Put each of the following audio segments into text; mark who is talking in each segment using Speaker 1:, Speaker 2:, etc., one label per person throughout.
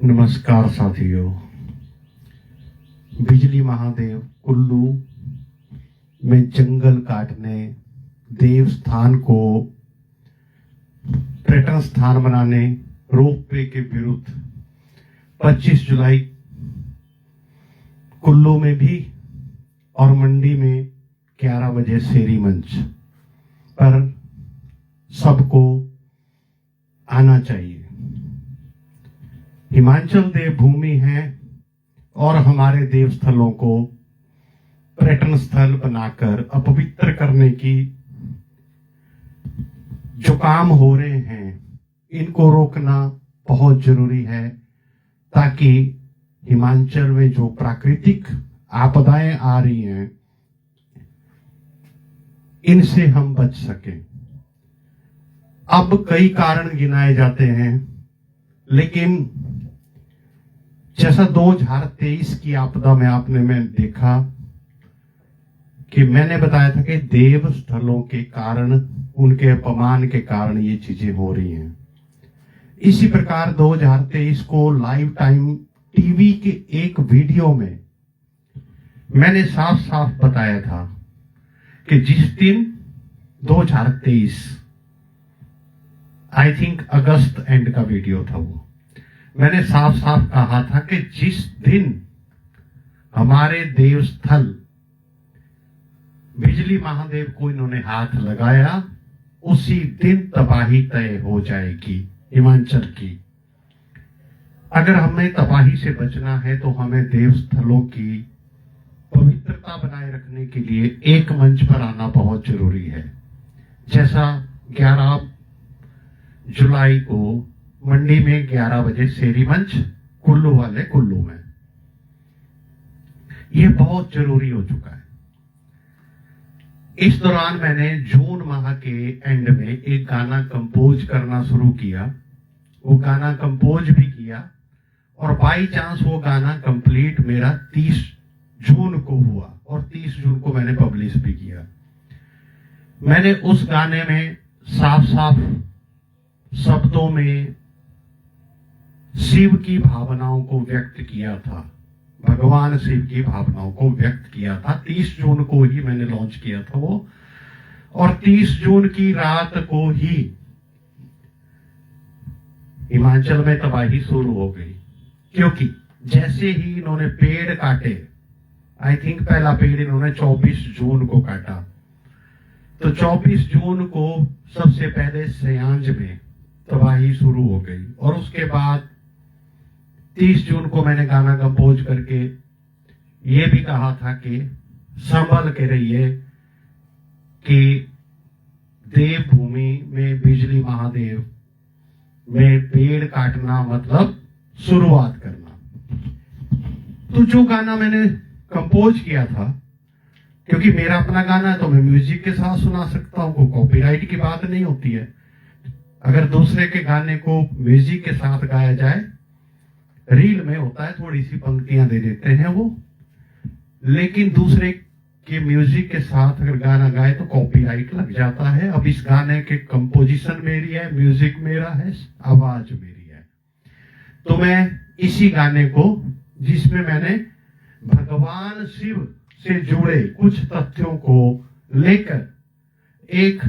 Speaker 1: नमस्कार साथियों। बिजली महादेव कुल्लू में जंगल काटने, देव स्थान को पर्यटन स्थान बनाने, रोपवे के विरुद्ध 25 जुलाई कुल्लू में भी और मंडी में 11 बजे शेरी मंच पर सबको आना चाहिए। हिमाचल देवभूमि है और हमारे देव स्थलों को पर्यटन स्थल बनाकर अपवित्र करने की जो काम हो रहे हैं, इनको रोकना बहुत जरूरी है ताकि हिमाचल में जो प्राकृतिक आपदाएं आ रही हैं, इनसे हम बच सकें। अब कई कारण गिनाए जाते हैं, लेकिन जैसा 2023 की आपदा में आपने मैं देखा कि मैंने बताया था कि देव स्थलों के कारण, उनके अपमान के कारण ये चीजें हो रही हैं। इसी प्रकार 2023 को लाइव टाइम टीवी के एक वीडियो में मैंने साफ साफ बताया था कि जिस दिन 2023 आई थिंक अगस्त एंड का वीडियो था, वो मैंने साफ साफ कहा था कि जिस दिन हमारे देवस्थल बिजली महादेव को इन्होंने हाथ लगाया, उसी दिन तबाही तय हो जाएगी हिमाचल की। अगर हमें तबाही से बचना है तो हमें देवस्थलों की पवित्रता बनाए रखने के लिए एक मंच पर आना बहुत जरूरी है। जैसा 11 जुलाई को मंडी में 11 बजे शेरी मंच कुल्लू वाले कुल्लू में, यह बहुत जरूरी हो चुका है। इस दौरान मैंने जून माह के एंड में एक गाना कंपोज करना शुरू किया। वो गाना कंपोज भी किया और बाई चांस वो गाना कंप्लीट मेरा 30 जून को हुआ और 30 जून को मैंने पब्लिश भी किया। मैंने उस गाने में साफ साफ शब्दों में शिव की भावनाओं को व्यक्त किया था, भगवान शिव की भावनाओं को व्यक्त किया था। 30 जून को ही मैंने लॉन्च किया था वो, और 30 जून की रात को ही हिमाचल में तबाही शुरू हो गई, क्योंकि जैसे ही इन्होंने पेड़ काटे, आई थिंक पहला पेड़ इन्होंने 24 जून को काटा, तो 24 जून को सबसे पहले सयांज में तबाही शुरू हो गई। और उसके बाद 30 जून को मैंने गाना कंपोज करके ये भी कहा था कि संभल के रहिए कि देवभूमि में बिजली महादेव में पेड़ काटना मतलब शुरुआत करना। तो जो गाना मैंने कंपोज किया था, क्योंकि मेरा अपना गाना है तो मैं म्यूजिक के साथ सुना सकता हूं, कोई कॉपीराइट की बात नहीं होती है। अगर दूसरे के गाने को म्यूजिक के साथ गाया जाए, रील में होता है थोड़ी सी पंक्तियां दे देते हैं वो, लेकिन दूसरे के म्यूजिक के साथ अगर गाना गाए तो कॉपीराइट लग जाता है। अब इस गाने के कंपोजिशन मेरी है, म्यूजिक मेरा है, आवाज मेरी है, तो मैं इसी गाने को, जिसमें मैंने भगवान शिव से जुड़े कुछ तथ्यों को लेकर एक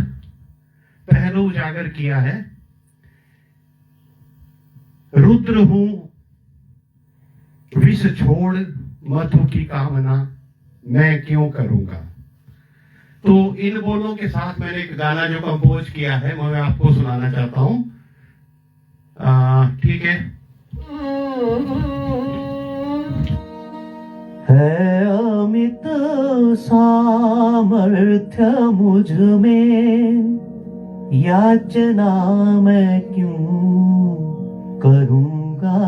Speaker 1: पहलू उजागर किया है। रुद्र हूं विष छोड़ मधु की कामना मैं क्यों करूंगा। तो इन बोलों के साथ मैंने एक गाना जो कंपोज किया है मैं आपको सुनाना चाहता हूं। ठीक है।
Speaker 2: है अमित सामर्थ्य मुझ में, याचना मैं क्यों करूंगा।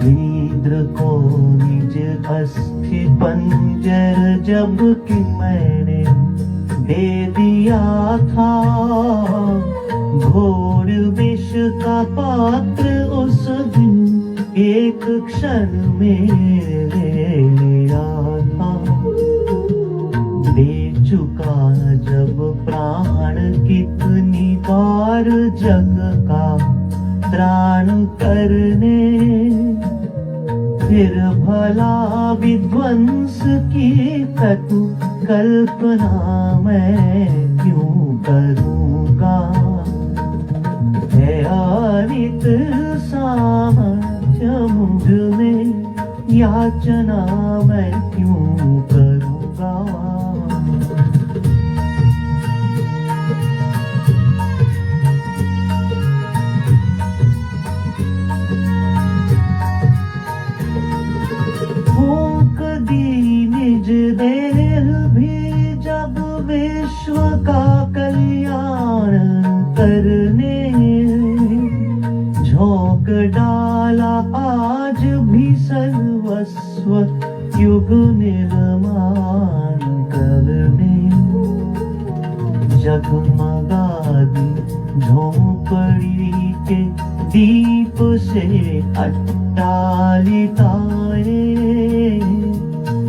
Speaker 2: निद्र को निज अस्थि पंच जर जब कि मैंने दे दिया था, घोर विष का पात्र उस दिन एक क्षण में ले लिया था। दे चुका जब प्राण कितनी बार जग का त्राण करने, फिर भला विध्वंस की कटु कल्पना मैं क्यों करूँगा। है अनित सामर्थ्य मुझ में, याचना मैं क्यों करूँगा। निज देह भी जब विश्व का कल्याण करने, झोंक डाला आज भी सर्वस्व युग निर्माण करने। जगमगाती झोंपड़ी के दीप से अट्टालिकाएं,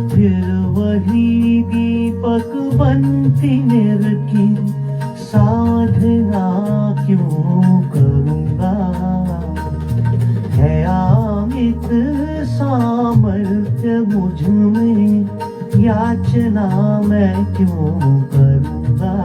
Speaker 2: फिर वही दीपक बनती निरखी साधना क्यों करूँगा। है अमित सामर्थ्य मुझ में, याचना मैं क्यों करूँगा।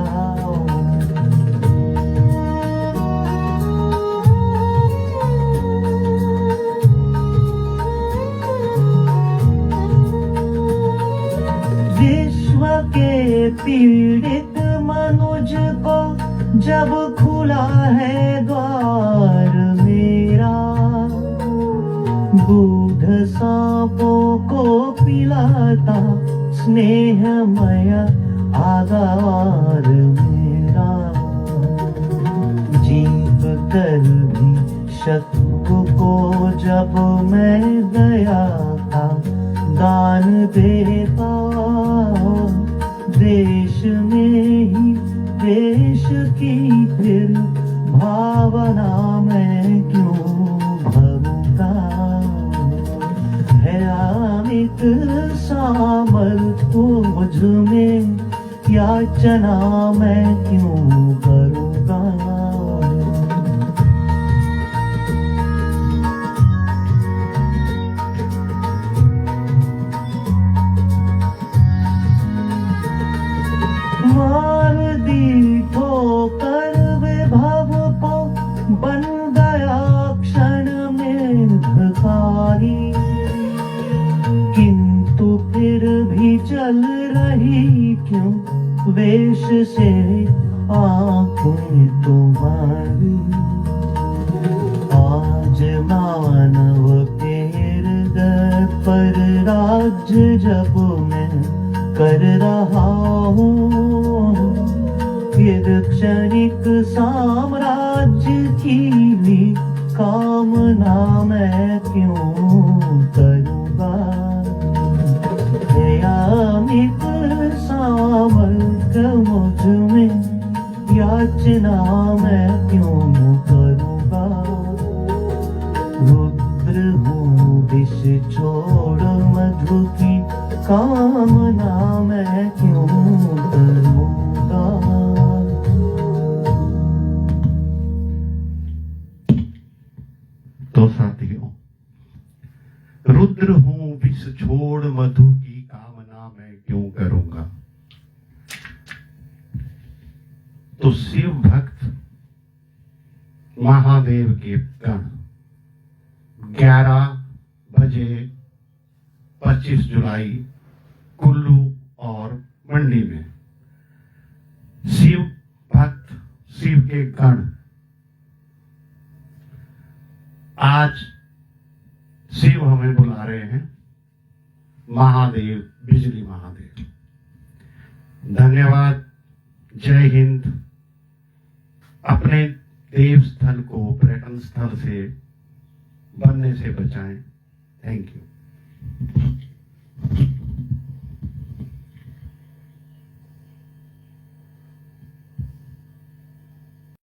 Speaker 2: विश्व के पीड़ित मनुज को जब खुला है द्वार मेरा, दूध सांपों को पिलाता स्नेहमय आगार मेरा। जीव कर भी शत्रु को जब मैं दया का दान देता, देश में ही देश की फिर भावना मैं क्यों भरूँगा। है अमित सामर्थ्य मुझ में, याचना मैं क्यों करूँगा। मार दी ठोकर विभव को, बन गया क्षण में भिखारी, किंतु फिर भी चल रही क्यों वेश से आँखें तुम्हारी। आज मानव के हृदय पर राज्य जब मैं कर रहा हूँ, फिर क्षणिक साम्राज्य की भी कामना मैं क्यों करूँगा। है अमित सामर्थ्य मुझ में, याचना मैं क्यों करूँगा। रुद्र हूँ विष छोड़ मधु की कामना मैं क्यों करूँगा।
Speaker 1: तो साथियों, रुद्र हूं विष छोड़ मधु की कामना मैं क्यों करूंगा। तो शिव भक्त महादेव के गण 11 बजे 25 जुलाई कुल्लू और मंडी में शिव भक्त शिव के गण आज शिव हमें बुला रहे हैं, महादेव, बिजली महादेव। धन्यवाद। जय हिंद। अपने देव स्थल को पर्यटन स्थल से बनने से बचाएं। Thank you.